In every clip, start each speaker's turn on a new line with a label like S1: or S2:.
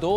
S1: 2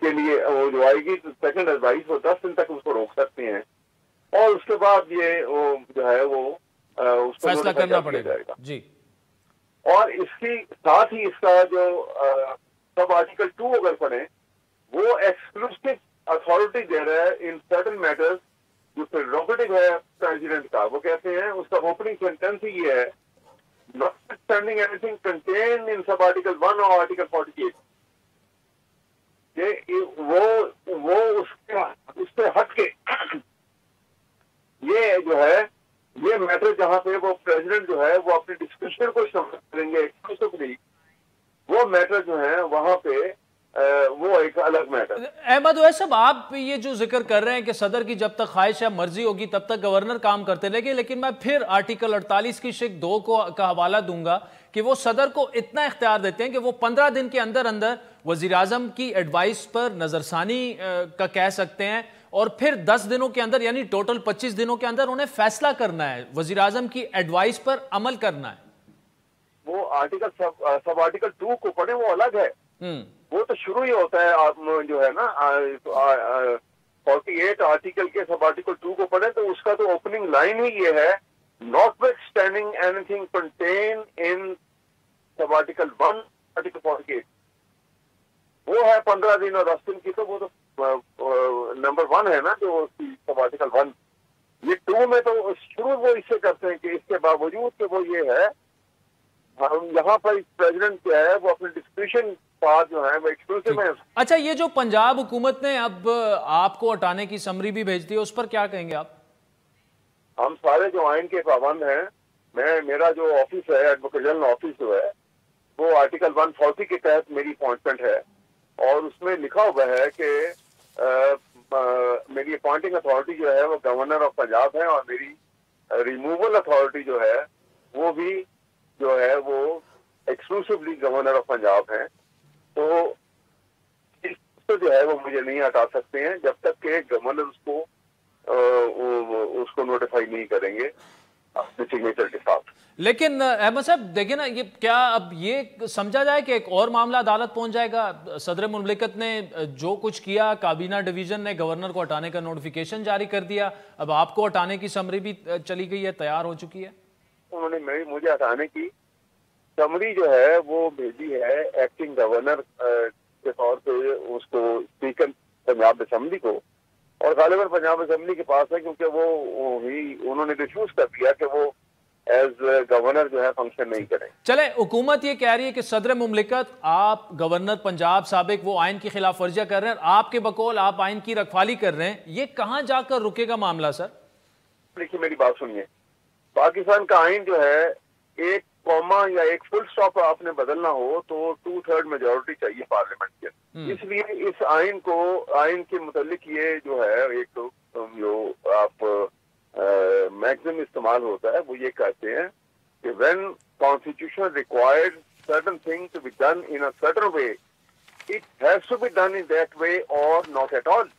S2: کے لیے وہ جو آئے گی تو سیکنڈ ایڈوائس وہ 10 دن تک اس کو روک سکتے ہیں اور اس کے بعد یہ جو ہے وہ اس کو
S1: فیصلہ کرنا پڑے گا جی.
S2: اور اس کی ساتھ ہی اس کا جو سب آرٹیکل 2 اگر پڑھیں وہ ایکسکلوسیو اتھارٹی دے رہا ہے ان سرٹن میٹرز جو پریروگیٹو ہے پریزیڈنٹ کا. وہ کہتے ہیں اس کا اوپننگ سینٹینس ہی یہ ہے notwithstanding anything contained in sub article 1 or article 48 کہ وہ اس سے ہٹ کے یہ جو ہے یہ میٹر جہاں پہ وہ پریزیڈنٹ جو ہے وہ اپنی ڈسکشن کو شامل کریں گے ایکسکلوسیولی وہ میٹر جو ہے وہاں پہ وہ ایک الگ میٹر.
S1: احمد اویس صاحب آپ یہ جو ذکر کر رہے ہیں کہ صدر کی جب تک خواہش ہے مرضی ہوگی تب تک گورنر کام کرتے رہیں، لیکن میں پھر آرٹیکل 48 کی شق 2 کا حوالہ دوں گا کہ وہ صدر کو اتنا اختیار دیتے ہیں کہ وہ 15 دن کے اندر اندر وزیر اعظم کی ایڈوائس پر نظر ثانی کا کہہ سکتے ہیں اور پھر 10 دنوں کے اندر یعنی ٹوٹل 25 دنوں کے اندر انہیں فیصلہ کرنا ہے، وزیر اعظم کی ایڈوائس پر عمل کرنا ہے.
S2: وہ آرٹیکل سب آرٹیکل 2 کو پڑھیں وہ الگ ہے. وہ تو شروع ہی ہوتا ہے جو ہے نا 48 آرٹیکل کے سب آرٹیکل 2 کو پڑھیں تو اس کا تو اوپننگ لائن ہی یہ ہے notwithstanding anything contained in sub article 1 article 48 وہ ہے 15 دن اور 10 دن کی. تو وہ تو نمبر 1 ہے نا جو سب آرٹیکل 1. یہ 2 میں تو شروع وہ اس سے کرتے ہیں کہ اس کے باوجود کہ وہ یہ ہے ہم یہاں پر پریزیڈنٹ کیا ہے وہ اپنی ڈسکریشن پار جو ہے وہ ایکسکلوسیو ہے.
S1: اچھا یہ جو پنجاب حکومت نے اب آپ کو ہٹانے کی سمری بھی بھیج دی ہے اس پر کیا کہیں گے آپ؟
S2: ہم سارے جو آئین کے پابند ہیں میرا جو آفس ہے ایڈوکیٹ جنرل آفس جو ہے وہ آرٹیکل 140 کے تحت میری اپوائنٹمنٹ ہے اور اس میں لکھا ہوا ہے کہ میری اپوائنٹنگ اتھارٹی جو ہے وہ گورنر آف پنجاب ہے اور میری ریموول اتھارٹی جو ہے وہ بھی جو ہے وہ ایکسکلوسیولی گورنر آف پنجاب ہیں. تو اس سے جو ہے وہ مجھے نہیں ہٹا سکتے ہیں جب تک کہ گورنر اس کو نوٹیفائی نہیں کریں گے اپنے سگنیچر کے ساتھ.
S1: لیکن احمد صاحب دیکھیں نا یہ کیا اب یہ سمجھا جائے کہ ایک اور معاملہ عدالت پہنچ جائے گا؟ صدر مملکت نے جو کچھ کیا کابینہ ڈویژن نے گورنر کو ہٹانے کا نوٹیفیکیشن جاری کر دیا، اب آپ کو ہٹانے کی سمری بھی چلی گئی ہے، تیار ہو چکی ہے.
S2: انہوں نے مجھے ہٹانے کی سمری جو ہے وہ بھیجی ہے ایکٹنگ گورنر کے طور پہ اس کو اسپیکر پنجاب اسمبلی کو اور غالباً پنجاب اسمبلی کے پاس ہے کیونکہ وہ انہوں نے ریفیوز کر دیا کہ وہ ایز گورنر جو ہے فنکشن نہیں کریں.
S1: چلے حکومت یہ کہہ رہی ہے کہ صدر مملکت آپ گورنر پنجاب سابق وہ آئین کی خلاف ورزیاں کر رہے ہیں، آپ کے بقول آپ آئین کی رکھوالی کر رہے ہیں، یہ کہاں جا کر رکے گا معاملہ سر؟
S2: دیکھیے میری بات سنیے، پاکستان کا آئین جو ہے ایک کوما یا ایک فل سٹاپ آپ نے بدلنا ہو تو 2/3 میجورٹی چاہیے پارلیمنٹ کے. اس لیے اس آئین کے متعلق یہ جو ہے ایک جو آپ میکسم استعمال ہوتا ہے وہ یہ کہتے ہیں کہ when constitution required certain things to be done in a certain way it has to be done in that way or not at all.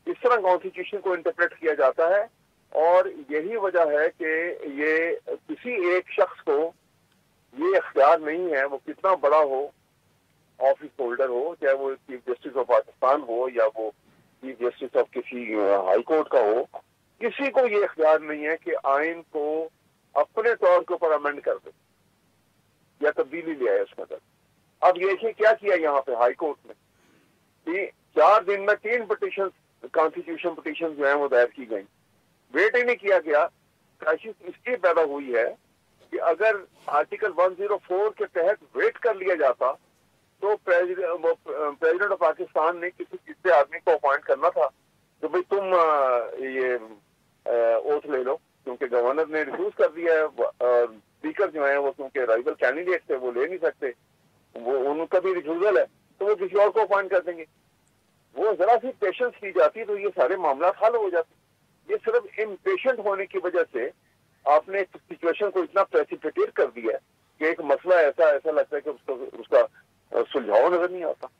S2: اس طرح کانسٹیٹیوشن کو انٹرپریٹ کیا جاتا ہے اور یہی وجہ ہے کہ یہ کسی ایک شخص کو یہ اختیار نہیں ہے وہ کتنا بڑا ہو آفس ہولڈر ہو چاہے وہ چیف جسٹس آف پاکستان ہو یا وہ چیف جسٹس آف کسی ہائی کورٹ کا ہو، کسی کو یہ اختیار نہیں ہے کہ آئین کو اپنے طور کے اوپر امینڈ کر دے یا تبدیلی لے آئے اس میں. اب دیکھیں کیا کیا یہاں پہ ہائی کورٹ نے 4 دن میں 3 پٹیشن کانسٹیٹیوشن پٹیشن جو ہیں وہ دائر کی گئیں. ویٹ ہی نہیں کیا گیا. کرائسس اس لیے پیدا ہوئی ہے کہ اگر آرٹیکل 104 کے تحت ویٹ کر لیا جاتا تو پریزیڈنٹ آف پاکستان نے کسی تیسرے آدمی کو اپوائنٹ کرنا تھا کہ بھئی تم یہ اوتھ لے لو، کیونکہ گورنر نے ریفیوز کر دیا ہے. اسپیکر جو ہیں وہ کیونکہ رائیول کینڈیڈیٹ تھے وہ لے نہیں سکتے، وہ ان کا بھی ریفیوزل ہے تو وہ کسی اور کو اپوائنٹ کر دیں گے. وہ ذرا سی پیشنس کی جاتی تو یہ سارے معاملات حل ہو جاتے. یہ صرف امپیشنٹ ہونے کی وجہ سے آپ نے ایک سچویشن کو اتنا پریسیپیٹیٹ کر دیا ہے کہ ایک مسئلہ ایسا لگتا ہے کہ اس کا سلجھاؤ نظر نہیں آتا.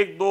S3: 1-2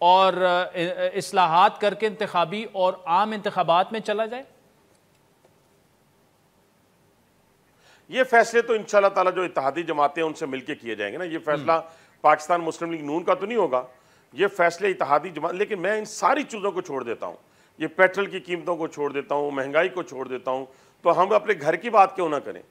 S1: اور اصلاحات کر کے انتخابی اور عام انتخابات میں چلا جائے؟
S3: یہ فیصلے تو انشاءاللہ تعالی جو اتحادی جماعتیں ان سے مل کے کیے جائیں گے نا. یہ فیصلہ پاکستان مسلم لیگ نون کا تو نہیں ہوگا, یہ فیصلے اتحادی جماعت. لیکن میں ان ساری چیزوں کو چھوڑ دیتا ہوں, یہ پیٹرول کی قیمتوں کو چھوڑ دیتا ہوں, مہنگائی کو چھوڑ دیتا ہوں, تو ہم اپنے گھر کی بات کیوں نہ کریں.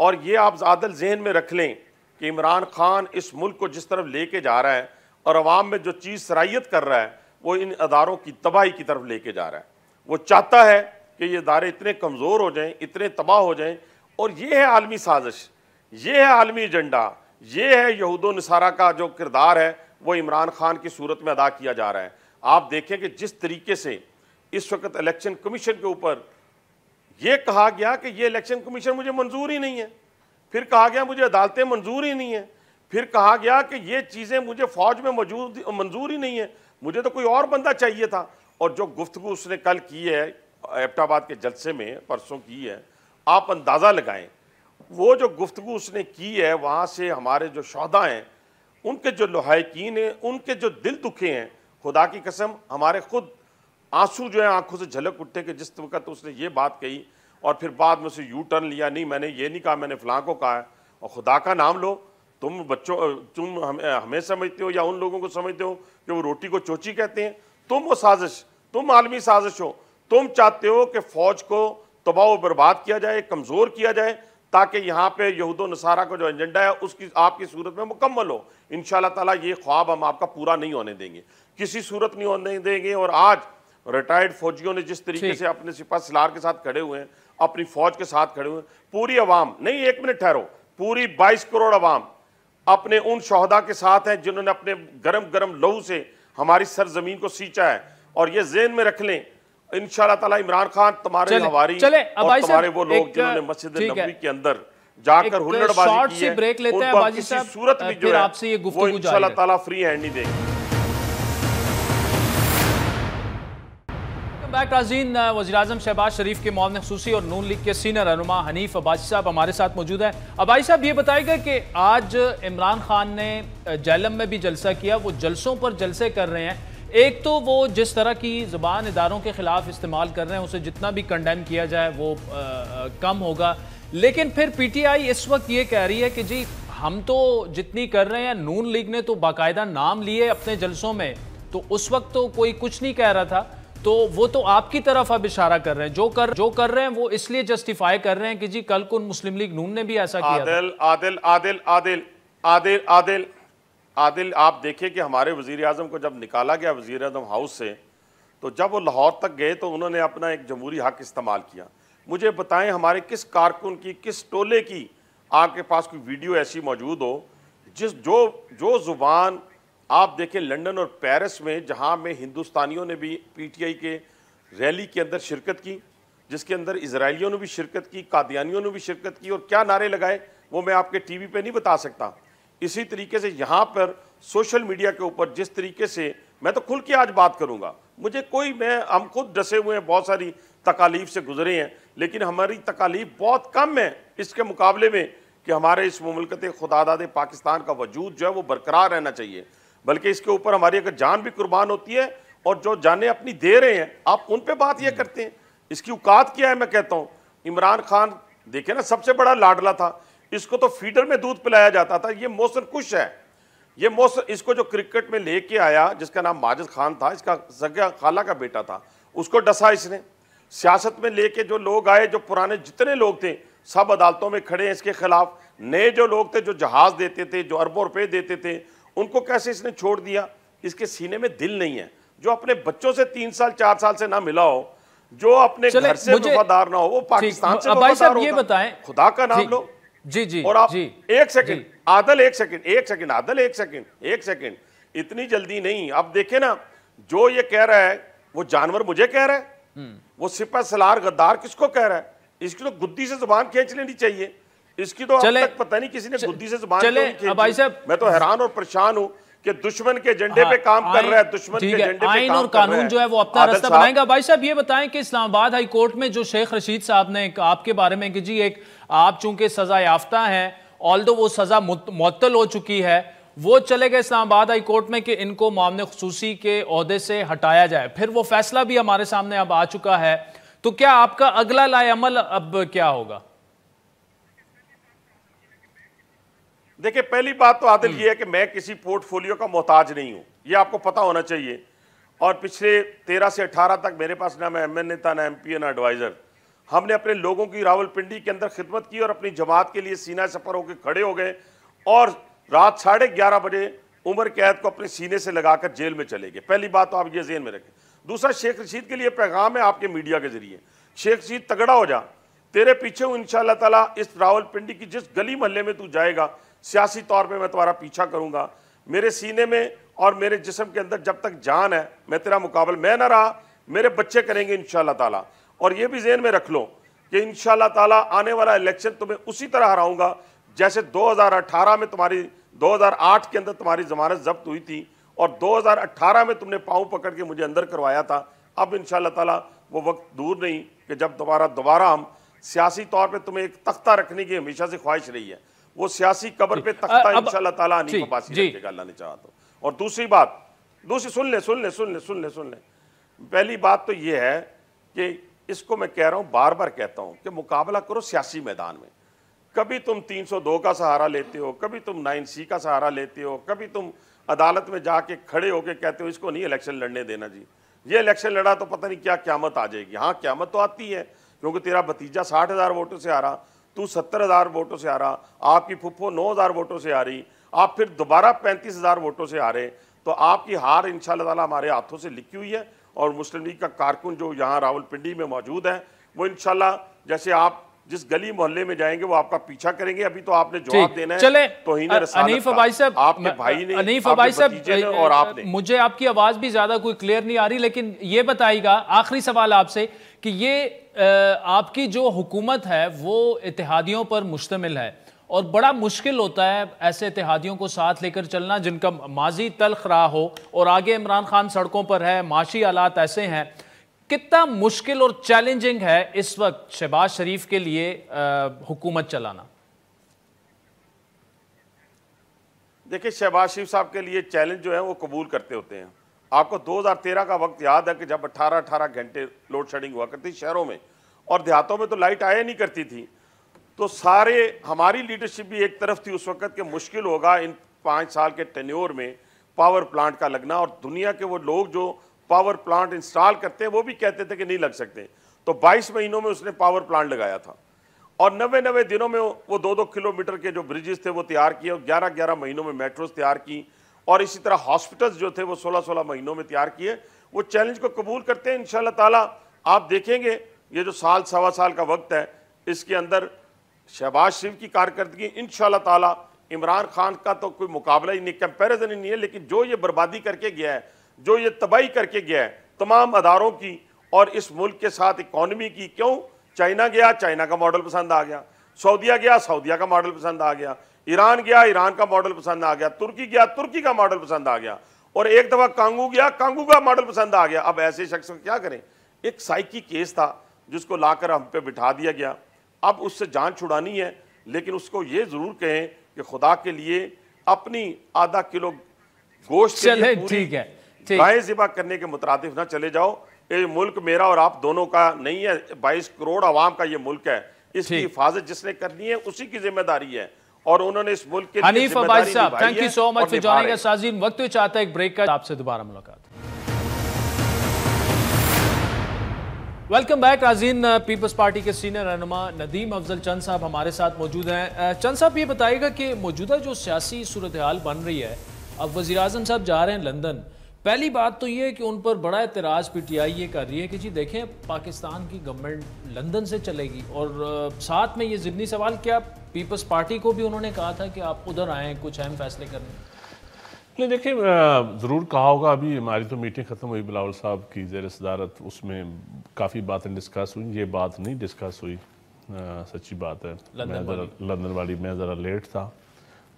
S3: اور یہ آپ عادل ذہن میں رکھ لیں کہ عمران خان اس ملک کو جس طرف لے کے جا رہا ہے اور عوام میں جو چیز سرائیت کر رہا ہے وہ ان اداروں کی تباہی کی طرف لے کے جا رہا ہے. وہ چاہتا ہے کہ یہ ادارے اتنے کمزور ہو جائیں, اتنے تباہ ہو جائیں, اور یہ ہے عالمی سازش, یہ ہے عالمی ایجنڈا, یہ ہے یہود و نصارہ کا جو کردار ہے وہ عمران خان کی صورت میں ادا کیا جا رہا ہے. آپ دیکھیں کہ جس طریقے سے اس وقت الیکشن کمیشن کے اوپر یہ کہا گیا کہ یہ الیکشن کمیشن مجھے منظور ہی نہیں ہے, پھر کہا گیا مجھے عدالتیں منظور ہی نہیں ہیں, پھر کہا گیا کہ یہ چیزیں مجھے فوج میں موجود منظور ہی نہیں ہے, مجھے تو کوئی اور بندہ چاہیے تھا. اور جو گفتگو اس نے کل کی ہے ایبٹ آباد کے جلسے میں, پرسوں کی ہے, آپ اندازہ لگائیں وہ جو گفتگو اس نے کی ہے, وہاں سے ہمارے جو شہداء ہیں, ان کے جو لوحائقین ہیں, ان کے جو دل دکھے ہیں, خدا کی قسم ہمارے خود آنسو جو ہیں آنکھوں سے جھلک اٹھے کہ جس وقت اس نے یہ بات کہی اور پھر بعد میں سے یو ٹرن لیا, نہیں میں نے یہ نہیں کہا, میں نے فلاں کو کہا ہے. اور خدا کا نام لو, تم ہمیں سمجھتے ہو یا ان لوگوں کو سمجھتے ہو کہ وہ روٹی کو چوچی کہتے ہیں؟ تم وہ سازش, تم عالمی سازش ہو. تم چاہتے ہو کہ فوج کو تباہ و برباد کیا جائے, کمزور کیا جائے, تاکہ یہاں پہ یہود و نصارہ کا جو ایجنڈا ہے اس کی آپ کی صورت میں مکمل ہو. انشاءاللہ تعالیٰ یہ خواب ہم آپ کا پورا نہیں ہونے دیں گے, کسی صورت نہیں ہونے دیں گے. اور آج ریٹائرڈ فوجیوں نے جس طریقے سے اپنے سپہ سالار کے ساتھ کھڑے ہوئے ہیں, اپنی فوج کے ساتھ کھڑے ہوئے ہیں, پوری عوام نہیں, ایک منٹ ٹھہرو, پوری 22 کروڑ عوام اپنے ان شہداء کے ساتھ ہیں جنہوں نے اپنے گرم گرم لہو سے ہماری سرزمین کو سینچا ہے. اور یہ ذہن میں رکھ لیں انشاءاللہ تعالیٰ عمران خان تمہارے ہواری اور تمہارے وہ لوگ جنہوں نے مسجد نبوی کے اندر جا کر ہلڑ بازی کی ہے, ان کو کسی صورت بھی جو ہے وہ انشاءاللہ تعالیٰ فری ہینڈ نہیں دیں گے.
S1: بیک ناظرین, وزیراعظم شہباز شریف کے معاون خصوصی اور نون لیگ کے سینئر رہنما حنیف عباسی صاحب ہمارے ساتھ موجود ہیں. عباسی صاحب یہ بتائے گا کہ آج عمران خان نے جہلم میں بھی جلسہ کیا, وہ جلسوں پر جلسے کر رہے ہیں. ایک تو وہ جس طرح کی زبان اداروں کے خلاف استعمال کر رہے ہیں اسے جتنا بھی کنڈیم کیا جائے وہ کم ہوگا, لیکن پھر پی ٹی آئی اس وقت یہ کہہ رہی ہے کہ جی ہم تو جتنی کر رہے ہیں, نون لیگ نے تو باقاعدہ نام لیے اپنے جلسوں میں, تو اس وقت تو کوئی کچھ نہیں کہہ رہا تھا, تو وہ تو آپ کی طرف اب اشارہ کر رہے ہیں, جو کر رہے ہیں وہ اس لیے جسٹیفائی کر رہے ہیں کہ جی کل کو مسلم لیگ نون نے بھی ایسا کیا تھا.
S3: عادل آپ دیکھیں کہ ہمارے وزیر اعظم کو جب نکالا گیا وزیر اعظم ہاؤس سے, تو جب وہ لاہور تک گئے تو انہوں نے اپنا ایک جمہوری حق استعمال کیا. مجھے بتائیں ہمارے کس کارکن کی, کس ٹولے کی آپ کے پاس کوئی ویڈیو ایسی موجود ہو جو زبان آپ دیکھیں لنڈن اور پیرس میں, جہاں میں ہندوستانیوں نے بھی پی ٹی آئی کے ریلی کے اندر شرکت کی, جس کے اندر اسرائیلیوں نے بھی شرکت کی, قادیانیوں نے بھی شرکت کی, اور کیا نعرے لگائے وہ میں آپ کے ٹی وی پہ نہیں بتا سکتا. اسی طریقے سے یہاں پر سوشل میڈیا کے اوپر جس طریقے سے, میں تو کھل کے آج بات کروں گا, مجھے ہم خود ڈسے ہوئے ہیں, بہت ساری تکالیف سے گزرے ہیں, لیکن ہماری تکالیف بہت کم ہے اس کے مقابلے میں کہ ہمارے اس مملکت خداداد پاکستان کا وجود جو ہے وہ برقرار رہنا چاہیے. بلکہ اس کے اوپر ہماری اگر جان بھی قربان ہوتی ہے, اور جو جانیں اپنی دے رہے ہیں آپ ان پہ بات یہ کرتے ہیں, اس کی اوقات کیا ہے. میں کہتا ہوں عمران خان دیکھیں نا, سب سے بڑا لاڈلا تھا, اس کو تو فیڈر میں دودھ پلایا جاتا تھا. یہ محسن کش ہے, یہ محسن, اس کو جو کرکٹ میں لے کے آیا جس کا نام ماجد خان تھا, اس کا سگا خالہ کا بیٹا تھا, اس کو ڈسا اس نے. سیاست میں لے کے جو لوگ آئے, جو پرانے جتنے لوگ تھے سب عدالتوں میں کھڑے ہیں اس کے خلاف. نئے جو لوگ تھے جو جہاز دیتے تھے, جو اربوں روپے دیتے تھے, ان کو کیسے اس نے چھوڑ دیا. اس کے سینے میں دل نہیں ہے. جو اپنے بچوں سے 3 سال 4 سال سے نہ ملا ہو, جو اپنے گھر سے وفادار نہ ہو, وہ پاکستان سے وفادار ہوتا. خدا کا نام لو.
S1: جی
S3: اور آپ ایک سیکنڈ عادل, اتنی جلدی نہیں. اب دیکھیں نا, جو یہ کہہ رہا ہے وہ جانور مجھے کہہ رہا ہے, وہ سپہ سالار غدار کس کو کہہ رہا ہے. اس کی تو گدی سے زبان کھینچ لینی چاہیے. اس کی تو اب تک پتہ نہیں کسی نے گدی سے زبان کھینچی. میں تو حیران اور پریشان ہوں کہ دشمن کے ایجنڈے پہ کام کر رہا ہے, دشمن کے ایجنڈے پہ کام کر رہا ہے.
S1: آئین اور قانون جو ہے وہ اپنا راستہ بنائے گا. بھائی صاحب یہ بتائیں کہ اسلام آباد ہائی کورٹ میں جو شیخ رشید صاحب نے آپ کے بارے میں کہ جی ایک آپ چونکہ سزا یافتہ ہیں, آلدو وہ سزا معطل ہو چکی ہے, وہ چلے گئے اسلام آباد ہائی کورٹ میں کہ ان کو معاون خصوصی کے عہدے سے ہٹایا جائے. پھر وہ فیصلہ بھی ہمارے سامنے اب آ چکا ہے. تو کیا آپ کا اگلا لائے عمل اب کیا ہوگا؟
S3: دیکھیں پہلی بات تو عادل یہ ہے کہ میں کسی پورٹ فولیو کا محتاج نہیں ہوں, یہ آپ کو پتا ہونا چاہیے. اور پچھلے 13 سے 18 تک میرے پاس نہ میں ایم این اے تھا, نہ ایم پی اے, نہ ایڈوائزر. ہم نے اپنے لوگوں کی راولپنڈی کے اندر خدمت کی اور اپنی جماعت کے لیے سینہ سفر ہو کے کھڑے ہو گئے, اور رات 11:30 بجے عمر قید کو اپنے سینے سے لگا کر جیل میں چلے گئے. پہلی بات تو آپ یہ ذہن میں رکھیں. دوسرا, شیخ رشید کے لیے پیغام ہے آپ کے میڈیا کے ذریعے, شیخ رشید تگڑا ہو جا, تیرے پیچھے ہوں انشاءاللہ تعالیٰ. اس راولپنڈی کی جس گلی محلے میں تو جائے گا سیاسی طور پہ میں تمہارا پیچھا کروں گا. میرے سینے میں اور میرے جسم کے اندر جب تک جان ہے میں تیرا مقابل میں نہ رہا, میرے بچے کریں گے انشاءاللہ تعالیٰ. اور یہ بھی ذہن میں رکھ لو کہ انشاءاللہ تعالیٰ آنے والا الیکشن تمہیں اسی طرح ہراؤں گا جیسے 2018 میں تمہاری 2008 کے اندر تمہاری ضمانت ضبط ہوئی تھی, اور 2018 میں تم نے پاؤں پکڑ کے مجھے اندر کروایا تھا. اب انشاءاللہ تعالیٰ وہ وقت دور نہیں کہ جب دوبارہ ہم سیاسی طور پہ تمہیں ایک تختہ رکھنے کی ہمیشہ سے خواہش رہی ہے, وہ سیاسی قبر پہ تختہ انشاءاللہ تعالیٰ حنیف عباسی رکھے گا اللہ نے چاہا تو. اور دوسری بات, سن لیں. پہلی بات تو یہ ہے کہ اس کو میں کہہ رہا ہوں, بار بار کہتا ہوں کہ مقابلہ کرو سیاسی میدان میں. کبھی تم 302 کا سہارا لیتے ہو, کبھی تم 9C کا سہارا لیتے ہو, کبھی تم عدالت میں جا کے کھڑے ہو کے کہتے ہو اس کو نہیں الیکشن لڑنے دینا جی, یہ الیکشن لڑا تو پتہ نہیں کیا قیامت آ جائے گی. ہاں قیامت تو آتی ہے, کیونکہ تیرا بھتیجا 60,000 ووٹوں سے آ رہا, تو 70,000 ووٹوں سے آ رہا, آپ کی پھپھو 9,000 ووٹوں سے آ رہی, آپ پھر دوبارہ 35,000 ووٹوں سے آ رہے. تو آپ کی ہار انشاءاللہ تعالیٰ ہمارے ہاتھوں سے لکھی ہوئی ہے. اور مسلم لیگ کا کارکن جو یہاں راولپنڈی میں موجود ہے وہ انشاءاللہ جیسے آپ جس گلی محلے میں جائیں گے وہ آپ کا پیچھا کریں گے. ابھی تو آپ نے جواب دینا ہے
S1: چلے
S3: توہین رسالت کا, آپ کے بھائی نے,
S1: حنیف
S3: آپ
S1: عباسی
S3: کے بھتیجے نے اور آپ نے.
S1: مجھے آپ کی آواز بھی زیادہ کوئی کلیئر نہیں آ رہی, لیکن یہ بتائیے گا آخری سوال آپ سے کہ یہ آپ کی جو حکومت ہے وہ اتحادیوں پر مشتمل ہے, اور بڑا مشکل ہوتا ہے ایسے اتحادیوں کو ساتھ لے کر چلنا جن کا ماضی تلخ رہا ہو, اور آگے عمران خان سڑکوں پر ہے, معاشی حالات ایسے ہیں. کتنا مشکل اور چیلنجنگ ہے اس وقت شہباز شریف کے لیے حکومت چلانا؟
S3: دیکھیں شہباز شریف صاحب کے لیے چیلنج جو ہے وہ قبول کرتے ہوتے ہیں. آپ کو 2013 کا وقت یاد ہے کہ جب 18 گھنٹے لوڈ شیڈنگ ہوا کرتی شہروں میں, اور دیہاتوں میں تو لائٹ آیا نہیں کرتی تھی. تو سارے ہماری لیڈرشپ بھی ایک طرف تھی اس وقت کہ مشکل ہوگا ان 5 سال کے ٹینیور میں پاور پلانٹ کا لگنا, اور دنیا کے وہ لوگ جو پاور پلانٹ انسٹال کرتے ہیں وہ بھی کہتے تھے کہ نہیں لگ سکتے. تو 22 مہینوں میں اس نے پاور پلانٹ لگایا تھا, اور 90 دنوں میں وہ 2 کلومیٹر کے جو بریجز تھے وہ تیار کیے, اور 11 مہینوں میں میٹروز تیار کی, اور اسی طرح ہاسپٹلز جو تھے وہ 16 مہینوں میں تیار کیے. وہ چیلنج کو قبول کرتے ہیں انشاءاللہ تعالیٰ. آپ دیکھیں گے یہ جو سال سوا سال کا وقت ہے اس کے اندر شہباز شریف کی کارکردگی انشاءاللہ تعالیٰ عمران خان کا تو کوئی مقابلہ ہی نہیں, کمپیریزن ہی نہیں ہے. لیکن جو یہ بربادی کر کے گیا ہے, جو یہ تباہی کر کے گیا ہے تمام اداروں کی اور اس ملک کے ساتھ اکانومی کی, کیوں چائنا گیا, چائنا کا ماڈل پسند آ گیا, سعودیہ گیا, سعودیہ کا ماڈل پسند آ گیا, ایران گیا, ایران کا ماڈل پسند آ گیا, ترکی گیا, ترکی کا ماڈل پسند آ گیا, اور ایک دفعہ کانگو گیا, کانگو کا ماڈل پسند آ گیا. اب ایسے شخص کو کیا کریں؟ ایک سائیکی کیس تھا جس کو لا کر ہم پہ بٹھا دیا گیا. اب اس سے جان چھڑانی ہے, لیکن اس کو یہ ضرور کہیں کہ خدا کے لیے اپنی آدھا کلو گوشت کے لیے پوری گائے ذبح کرنے کے مترادف نہ چلے جاؤ. یہ ملک میرا اور آپ دونوں کا نہیں ہے, 22 کروڑ عوام کا یہ ملک ہے. اس کی حفاظت جس نے کرنی ہے اسی کی ذمہ داری ہے, اور انہوں نے اس ملک کے لیے
S1: حنیف عباسی صاحب thank you so much for joining us. سازین وقت بھی چاہتا ہے ایک بریک کا, آپ سے دوبارہ ملاقات. ویلکم بیک ناظرین. پیپلز پارٹی کے سینئر رہنما ندیم افضل چند صاحب ہمارے ساتھ موجود ہیں. چند صاحب یہ بتائیے گا کہ موجودہ جو سیاسی صورتحال بن رہی ہے, اب وزیراعظم صاحب جا رہے ہیں لندن. پہلی بات تو یہ ہے کہ ان پر بڑا اعتراض پی ٹی آئی یہ کر رہی ہے کہ جی دیکھیں پاکستان کی گورنمنٹ لندن سے چلے گی, اور ساتھ میں یہ ضمنی سوال کیا پیپلز پارٹی کو بھی انہوں نے کہا تھا کہ آپ ادھر آئیں کچھ اہم فیصلے کرنے.
S4: نہیں دیکھیں ضرور کہا ہوگا. ابھی ہماری تو میٹنگ ختم ہوئی بلاول صاحب کی زیر صدارت, اس میں کافی باتیں ڈسکس ہوئی. یہ بات نہیں ڈسکس ہوئی, سچی بات ہے, لندن والی میں ذرا لیٹ تھا.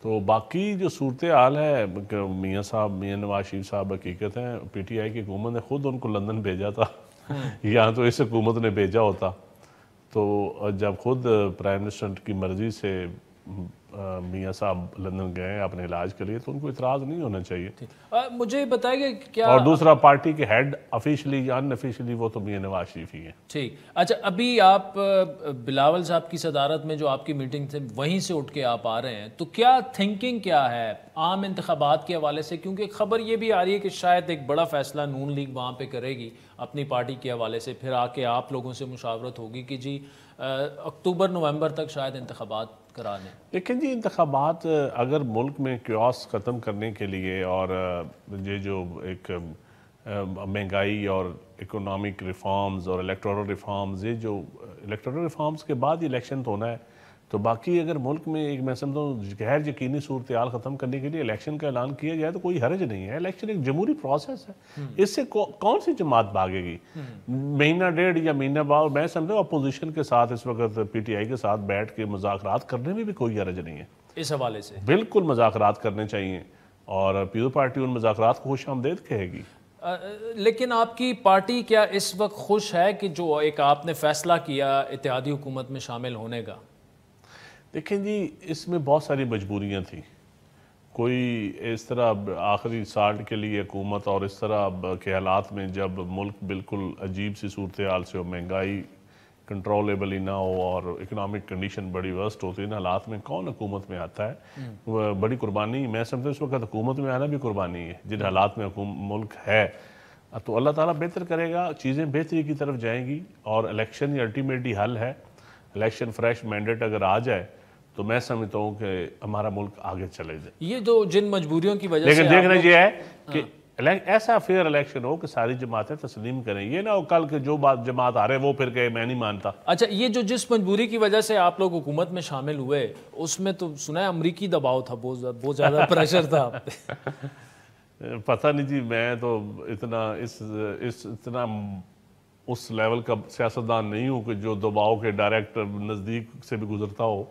S4: تو باقی جو صورتحال ہے میاں نواز شریف صاحب حقیقت ہیں پی ٹی آئی کی حکومت نے خود ان کو لندن بھیجا تھا. یہاں تو اس حکومت نے بھیجا ہوتا. تو جب خود پرائم منسٹر کی مرضی سے میاں صاحب لندن گئے ہیں اپنے علاج کے لیے تو ان کو اعتراض نہیں ہونا چاہیے.
S1: مجھے بتائیے کہ کیا
S4: اور دوسرا پارٹی کے ہیڈ آفیشلی یا ان آفیشلی وہ تو میاں نواز شریف ہی ہیں.
S1: ٹھیک. اچھا ابھی آپ بلاول صاحب کی صدارت میں جو آپ کی میٹنگ تھے وہیں سے اٹھ کے آپ آ رہے ہیں تو کیا تھنکنگ کیا ہے عام انتخابات کے حوالے سے؟ کیونکہ خبر یہ بھی آ رہی ہے کہ شاید ایک بڑا فیصلہ نون لیگ وہاں پہ کرے گی اپنی پارٹی کے حوالے سے, پھر آ کے آپ لوگوں سے مشاورت ہوگی کہ جی اکتوبر نومبر تک شاید انتخابات کرا دیں.
S4: لیکن جی انتخابات اگر ملک میں کیوس ختم کرنے کے لیے اور یہ جو ایک مہنگائی اور اکنامک ریفارمز اور الیکٹورل ریفارمز, یہ جو الیکٹورل ریفارمز کے بعد الیکشن تو ہونا ہے, تو باقی اگر ملک میں ایک میں سمجھتا ہوں غیر یقینی صورتحال ختم کرنے کے لیے الیکشن کا اعلان کیا جائے تو کوئی حرج نہیں ہے. الیکشن ایک جمہوری پروسیس ہے, اس سے کون سی جماعت بھاگے گی؟ مہینہ ڈیڑھ یا مہینہ بعد میں سمجھتا ہوں اپوزیشن کے ساتھ اس وقت پی ٹی آئی کے ساتھ بیٹھ کے مذاکرات کرنے میں بھی کوئی حرج نہیں ہے.
S1: اس حوالے سے
S4: بالکل مذاکرات کرنے چاہیے اور پیپلز پارٹی ان مذاکرات کو خوش آمدید کہے گی.
S1: لیکن آپ کی پارٹی کیا اس وقت خوش ہے کہ جو ایک آپ نے فیصلہ کیا اتحادی حکومت میں شامل ہونے کا؟
S4: دیکھیں جی اس میں بہت ساری مجبوریاں تھیں. کوئی اس طرح آخری سال کے لیے حکومت اور اس طرح کے حالات میں جب ملک بالکل عجیب سی صورتحال سے ہو, مہنگائی کنٹرولیبل ہی نہ ہو اور اکنامک کنڈیشن بڑی ورسٹ ہوتی ہے, ان حالات میں کون حکومت میں آتا ہے؟ بڑی قربانی. میں سمجھتا ہوں اس وقت حکومت میں آنا بھی قربانی ہے جن حالات میں ملک ہے. تو اللہ تعالیٰ بہتر کرے گا, چیزیں بہتری کی طرف جائیں گی اور الیکشن ہی الٹیمیٹلی حل ہے. الیکشن فریش مینڈیٹ اگر آ جائے تو میں سمجھتا ہوں کہ ہمارا ملک آگے چلے جائے.
S1: یہ جو جن مجبوریوں کی وجہ سے
S4: لیکن دیکھنا یہ ہے کہ ایسا فیئر الیکشن ہو کہ ساری جماعتیں تسلیم کریں. یہ نہ ہو کل کے جو بات جماعت آ رہے وہ پھر کہے میں نہیں مانتا.
S1: اچھا یہ جو جس مجبوری کی وجہ سے آپ لوگ حکومت میں شامل ہوئے اس میں تو سنا ہے امریکی دباؤ تھا, بہت زیادہ پریشر تھا.
S4: پتہ نہیں جی, میں تو اتنا اس لیول کا سیاستدان نہیں ہوں کہ جو دباؤ کے ڈائریکٹ نزدیک سے بھی گزرتا ہو.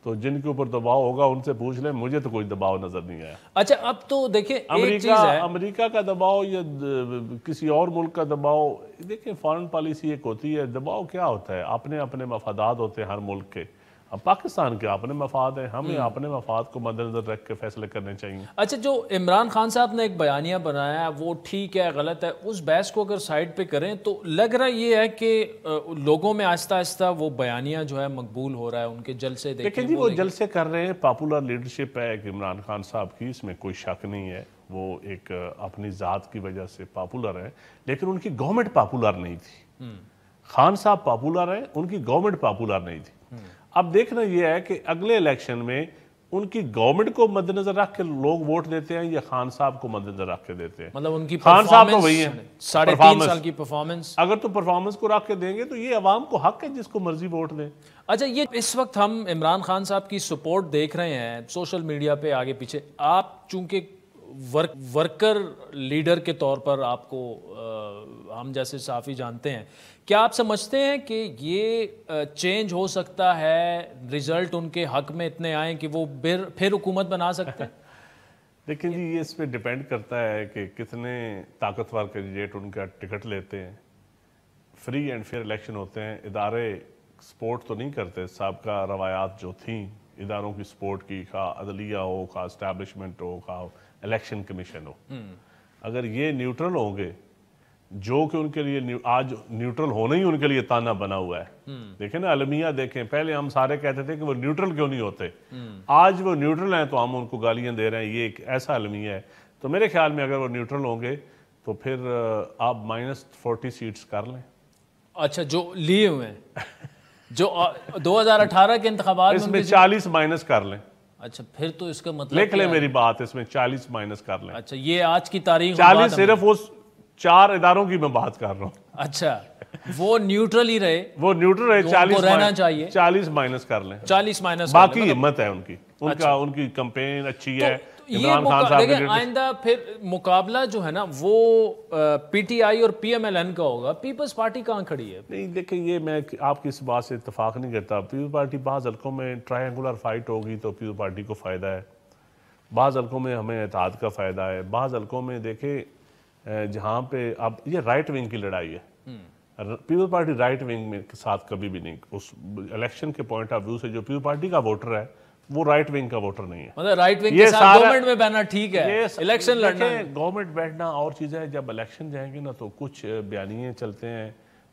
S4: تو جن کے اوپر دباؤ ہوگا ان سے پوچھ لیں, مجھے تو کوئی دباؤ نظر نہیں آیا.
S1: اچھا اب تو دیکھیں ایک چیز ہے,
S4: امریکہ کا دباؤ یا کسی اور ملک کا دباؤ, دیکھیں فارن پالیسی ایک ہوتی ہے, دباؤ کیا ہوتا ہے, اپنے اپنے مفادات ہوتے ہیں ہر ملک کے. اب پاکستان کے اپنے مفاد ہیں, ہمیں اپنے مفاد کو مد نظر رکھ کے فیصلے کرنے چاہیے.
S1: اچھا جو عمران خان صاحب نے ایک بیانیہ بنایا ہے وہ ٹھیک ہے غلط ہے, اس بحث کو اگر سائڈ پہ کریں تو لگ رہا یہ ہے کہ لوگوں میں آہستہ آہستہ وہ بیانیہ جو ہے مقبول ہو رہا ہے, ان کے جلسے
S4: دیکھیں جی وہ جلسے کر رہے ہیں. پاپولر لیڈرشپ ہے ایک عمران خان صاحب کی, اس میں کوئی شک نہیں ہے, وہ ایک اپنی ذات کی وجہ سے پاپولر ہے, لیکن ان کی گورنمنٹ پاپولر نہیں تھی. خان صاحب پاپولر ہیں, ان کی گورنمنٹ پاپولر نہیں تھی. اب دیکھنا یہ ہے کہ اگلے الیکشن میں ان کی گورنمنٹ کو مد نظر رکھ کے لوگ ووٹ دیتے ہیں یا خان صاحب کو مد نظر رکھ کے دیتے ہیں.
S1: مطلب ان کی
S4: خان صاحب تو وہی ہیں,
S1: 3.5 سال کی پرفارمنس,
S4: اگر تو پرفارمنس کو رکھ کے دیں گے تو یہ عوام کو حق ہے جس کو مرضی ووٹ دیں.
S1: اچھا یہ اس وقت ہم عمران خان صاحب کی سپورٹ دیکھ رہے ہیں سوشل میڈیا پہ آگے پیچھے, آپ چونکہ ورکر لیڈر کے طور پر آپ کو ہم جیسے صحافی جانتے ہیں, کیا آپ سمجھتے ہیں کہ یہ چینج ہو سکتا ہے, رزلٹ ان کے حق میں اتنے آئیں کہ وہ پھر حکومت بنا سکتے ہیں؟
S4: لیکن جی یہ اس پہ ڈیپینڈ کرتا ہے کہ کتنے طاقتور کینڈیڈیٹ ان کا ٹکٹ لیتے ہیں. فری اینڈ فیئر الیکشن ہوتے ہیں, ادارے سپورٹ تو نہیں کرتے. سابقہ روایات جو تھیں اداروں کی سپورٹ کی, خواہ عدلیہ ہو, خواہ اسٹیبلشمنٹ ہو, خواہ الیکشن کمیشن ہو, اگر یہ نیوٹرل ہوں گے, جو کہ ان کے لیے آج نیوٹرل ہونا ہی ان کے لیے تانا بنا ہوا ہے. دیکھیں نا المیہ دیکھیں, پہلے ہم سارے کہتے تھے کہ وہ نیوٹرل کیوں نہیں ہوتے, آج وہ نیوٹرل ہیں تو ہم ان کو گالیاں دے رہے ہیں. یہ ایک ایسا المیہ ہے. تو میرے خیال میں اگر وہ نیوٹرل ہوں گے تو پھر آپ -40 سیٹس کر لیں.
S1: اچھا جو لیے ہوئے ہیں جو 2018 کے انتخابات
S4: اس میں 40 مائنس کر لیں.
S1: اچھا پھر تو اس کا مطلب
S4: لکھ لیں میری بات, اس میں 40 مائنس کر لیں.
S1: اچھا یہ آج کی تاریخ
S4: 40 صرف اس 4 اداروں کی میں بات کر رہا ہوں.
S1: اچھا وہ نیوٹرل ہی رہے,
S4: وہ نیوٹرل رہے, 40
S1: رہنا چاہیے,
S4: 40 مائنس کر لیں.
S1: 40 مائنس
S4: باقی ہمت ہے ان کی, ان کی کمپین اچھی ہے. عمران خان صاحب
S1: لیکن آئندہ پھر مقابلہ جو ہے نا وہ پی ٹی آئی اور پی ایم ایل این کا ہوگا. پیپلز پارٹی کہاں کھڑی ہے؟
S4: نہیں دیکھیں یہ میں آپ کی اس بات سے اتفاق نہیں کرتا. پیپلز پارٹی بعض حلقوں میں ٹرائنگولر فائٹ ہوگی تو پیپلز پارٹی کو فائدہ ہے, بعض حلقوں میں ہمیں اتحاد کا فائدہ ہے, بعض حلقوں میں دیکھیں جہاں پہ اب یہ رائٹ ونگ کی لڑائی ہے. پیپلز پارٹی رائٹ ونگ میں کے ساتھ کبھی بھی نہیں, اس الیکشن کے پوائنٹ آف ویو سے جو پیپلز پارٹی کا ووٹر ہے وہ رائٹ ونگ کا ووٹر نہیں ہے.
S1: مطلب رائٹ ونگ کے ساتھ گورنمنٹ میں بیٹھنا ٹھیک ہے, الیکشن لڑنا ہے.
S4: گورنمنٹ بیٹھنا اور چیزیں ہیں, جب الیکشن جائیں گے نا تو کچھ بیانیے چلتے ہیں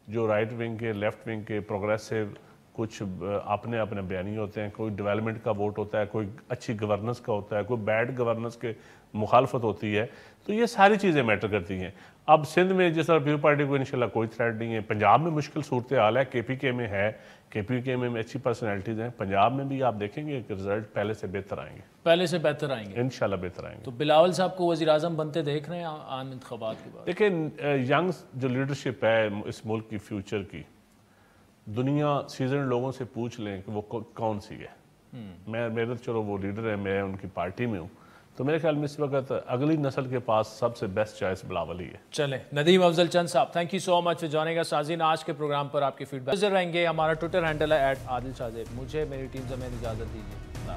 S4: جو رائٹ ونگ کے, لیفٹ ونگ کے, پروگریسو, کچھ اپنے اپنے بیانیے ہوتے ہیں. کوئی ڈیولپمنٹ کا ووٹ ہوتا ہے, کوئی اچھی گورننس کا ہوتا ہے, کوئی بیڈ گورننس کے مخالفت ہوتی ہے. تو یہ ساری چیزیں میٹر کرتی ہیں. اب سندھ میں جس طرح پیپل پارٹی کو انشاءاللہ کوئی تھریٹ نہیں ہے. پنجاب میں مشکل صورتحال ہے, کے پی کے میں ہے, کے پی کے میں اچھی پرسنالٹیز ہیں. پنجاب میں بھی آپ دیکھیں گے کہ رزلٹ پہلے سے بہتر آئیں گے,
S1: پہلے سے بہتر آئیں گے
S4: انشاءاللہ بہتر آئیں گے.
S1: تو بلاول صاحب کو وزیر اعظم بنتے دیکھ رہے ہیں عام انتخابات کے بعد؟
S4: دیکھیں ینگ جو لیڈرشپ ہے اس ملک کی فیوچر کی, دنیا سیزن لوگوں سے پوچھ لیں کہ وہ کون سی ہے. میرے چلو وہ لیڈر ہے, میں ان کی پارٹی میں ہوں, تو میرے خیال میں اس وقت اگلی نسل کے پاس سب سے بیسٹ چوائس بلاول ہی ہے.
S1: چلیں, ندیم افضل چند صاحب, thank you so much for joining us. ناظرین, آج کے پروگرام پر آپ کی فیڈ بیک نظر رہیں گے. ہمارا ٹویٹر ہینڈل ہے @عادل. مجھے میری ٹیم سے اجازت دیجیے.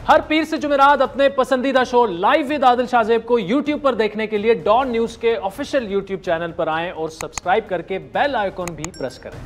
S1: ہر پیر سے جمعرات اپنے پسندیدہ شو لائیو ود عادل شاہ کو یوٹیوب پر دیکھنے کے لیے ڈان نیوز کے آفیشیل یوٹیوب چینل پر آئیں اور سبسکرائب کر کے بیل آئیکن بھی پریس کریں.